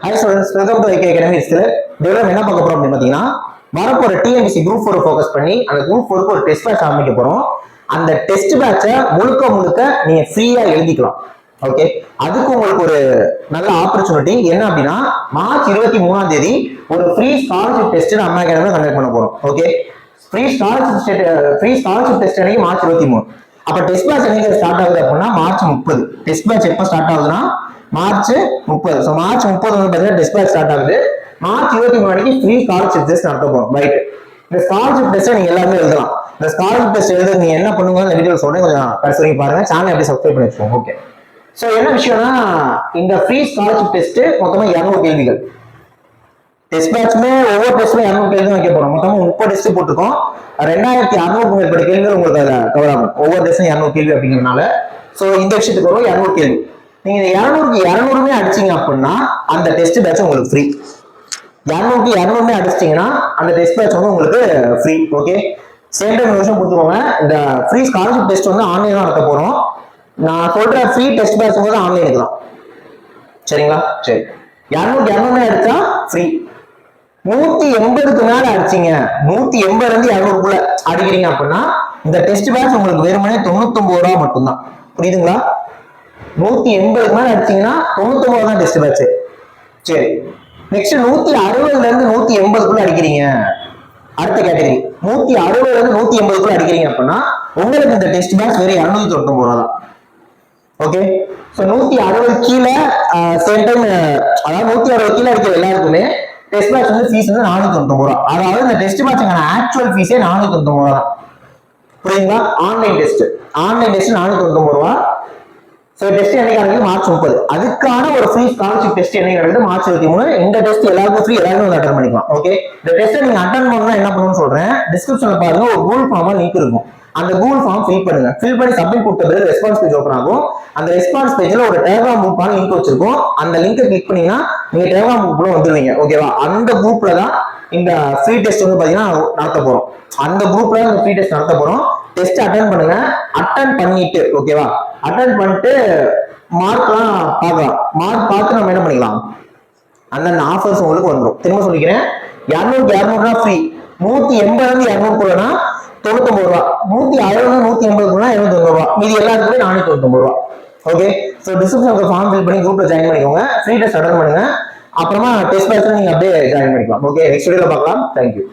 Hi students, welcome to IK academy. Develop என்ன பார்க்க போறோம் அப்படின்னு பார்த்தீங்கன்னா, வரப்போற டிஎன்பிஎஸ்சி குரூப் 4 ஃபோக்கஸ் பண்ணி அந்த குரூப் 4க்கு ஒரு டெஸ்ட் பேட்ச் ஆரம்பிக்க போறோம். அந்த டெஸ்ட் பேட்சை முழுக்க நீங்க ஃப்ரீயா எழுதிக்கலாம். ஓகே, அதுக்கு உங்களுக்கு ஒரு நல்ல ஆப்பர்ச்சுனிட்டி என்ன அப்படின்னா, மார்ச் 23ஆம் தேதி ஒரு ஃப்ரீ ஸ்காலர்ஷிப் டெஸ்ட் நம்ம அகாடமில கண்டக்ட் பண்ண போறோம். ஓகே, ஃப்ரீ ஸ்காலர்ஷிப் டெஸ்ட் அன்னைக்கு மார்ச் 23. அப்ப டெஸ்ட் பேட்ச் என்னைக்கு ஸ்டார்ட் ஆகுது அப்படின்னா மார்ச் 30. டெஸ்ட் பேட்ச் எப்போ ஸ்டார்ட் ஆகுதுன்னா மார்ச் 30. ஸோ மார்ச் 30 வந்து பார்த்தீங்கன்னா டெஸ்ட் பேட்ச் ஸ்டார்ட் ஆகுது. மார்ச் 23 அன்னைக்கு ஃப்ரீ ஸ்காலர்ஷிப் டெஸ்ட் நடத்த போறோம். ரைட், இந்த ஸ்காலர்ஷிப் டெஸ்ட் நீங்க எல்லாமே எழுதலாம். இந்த ஸ்காலர்ஷிப் டெஸ்ட் எழுத நீங்க என்ன பண்ணுங்க, இந்த வீடியோ சொல்றேன், கொஞ்சம் கடைசி வரைக்கும் பாருங்க. சேனல் எப்படி சப்ஸ்கிரைப் பண்ணி வச்சுக்கோங்க. ஓகே, ஸோ என்ன விஷயம்னா, இந்த ஃப்ரீ ஸ்காலர்ஷிப் டெஸ்ட் மொத்தமா 200 கேள்விகள். டெஸ்ட் பேட்ச்மே ஒவ்வொரு டெஸ்ட்ல 200 கேள்வி வைக்க போறோம். மொத்தமா 30 டெஸ்ட் போட்டிருக்கோம். 2600 மேற்பட்ட கேள்விகள் உங்களுக்கு அதில் கவர் ஆகும். ஒவ்வொரு டெஸ்ட்டும் 200 கேள்வி அப்படிங்கிறதுனால ஸோ இந்த விஷயத்துக்கு வரும் 200 கேள்வி. நீங்க 200க்கு 200மே அடிச்சீங்க அப்படின்னா அந்த டெஸ்ட் பேட்ச் உங்களுக்கு ஃப்ரீ. 200க்கு 200மே அடிச்சிட்டீங்கன்னா அந்த டெஸ்ட் பேட்ச் வந்து உங்களுக்கு ஃப்ரீ. ஓகே, சேம் டைம் விஷயம் கொடுத்துக்கோங்க. இந்த ஃப்ரீ ஸ்காலர்ஷிப் டெஸ்ட் வந்து ஆன்லைன் நடத்த போறோம். நான் சொல்ற ஃப்ரீ டெஸ்ட் பேட்ச் வந்து ஆன்லைனுக்கு தான். சரிங்களா? சரி, 200க்கு 200மே அடிச்சா ஃப்ரீ. 180க்கு மேல அடிச்சீங்க, 180 இருந்து 200க்குள்ள அடிக்கிறீங்க அப்படின்னா இந்த டெஸ்ட் பேட்ச் உங்களுக்கு வெறுமனே 99 ரூபா மட்டும்தான். புரியுதுங்களா? 180க்கு மேல அடிச்சீங்கன்னா 99 தான் டெஸ்ட் பேட்ச். சரி, நெக்ஸ்ட் 160ல இருந்து 180க்குள்ள அடிக்கிறீங்க. அடுத்த கேட்டகரி 160ல இருந்து 180க்குள்ள அடிக்கிறீங்க அப்படின்னா உங்களுக்கு இந்த டெஸ்ட் பேட்ச் வெறும் 299 ரூபா தான். ஓகே, ஸோ 160 கீழே சேம் டைம், அதாவது 160 கீழே இருக்கிற எல்லாருக்குமே டெஸ்ட் பேட்ச் வந்து ஃபீஸ் வந்து 499 ரூபா. அதாவது இந்த டெஸ்ட் பேட்சுக்கான ஆக்சுவல் ஃபீஸே 499 ரூபா தான். புரியுதுங்களா? ஆன்லைன் டெஸ்ட் 499 ரூபா. ஸோ டெஸ்ட் என்னைக்கு ஆரம்பிக்குது? மார்ச் 30. அதுக்கான ஒரு ஃப்ரீ ஸ்காலர்ஷிப் டெஸ்ட் என்னைக்கு நடக்குது? மார்ச் 23. இந்த டெஸ்ட் எல்லாருக்கும் ஃப்ரீ, எல்லாருமே வந்து அட்டன் பண்ணிக்கலாம். ஓகே, இந்த டெஸ்ட்டை நீங்க அட்டன் பண்ணா என்ன பண்ணணும்னு சொல்றேன். டிஸ்கிரிப்ஷன்ல பாருங்க, ஒரு கூகுள் ஃபார்மா லிங்க் இருக்கும். அந்த கூகுள் ஃபார்ம் ஃபில் பண்ணுங்க. ஃபில் பண்ணி சப்மிட் கொடுத்த பிறகு ரெஸ்பான்ஸ் பேஜ் ஓப்பன் ஆகும். அந்த ரெஸ்பான்ஸ் பேஜ்ல ஒரு டெலிகிராம் குரூப்பான லிங்க் வச்சிருக்கோம். அந்த லிங்கை கிளிக் பண்ணீங்கன்னா நீங்க டெலிகிராம் குரூப்ல வந்துருவீங்க. ஓகேவா? அந்த குரூப்ல தான் இந்த ஃப்ரீ டெஸ்ட் வந்து பாத்தீங்கன்னா நடத்த போறோம். அந்த குரூப்ல இந்த ஃப்ரீ டெஸ்ட் நடத்த போறோம். டெஸ்ட் அட்டன் பண்ணுங்க. அட்டன் பண்ணிட்டு, ஓகேவா, அட்டன் பண்ணிட்டு மார்க்லாம் பார்க்கலாம். மார்க் பார்த்து நம்ம என்ன பண்ணிக்கலாம், அந்தந்த ஆஃபர்ஸ் உங்களுக்கு வந்துடும். திரும்ப சொல்லிக்கிறேன், 200க்கு 200 ஃப்ரீ. 180 இருந்து 200 99 ரூபா. 160 180 299 ரூபா. மீதி எல்லாருக்குமே 499 ரூபா. ஓகே, ஸோ டிஸ்கிரிப்ஷனுக்கு ஃபார்ம் ஃபில் பண்ணி குரூப்ல ஜாயின் பண்ணிக்கோங்க. ஃப்ரீ டெஸ்ட் அட்டன் பண்ணுங்க. அப்புறமா டெஸ்ட் பேட்ச்ல நீங்க அப்படியே ஜாயின் பண்ணிக்கலாம். ஓகே, நெக்ஸ்ட் வீடியோல பார்க்கலாம். தேங்க்யூ.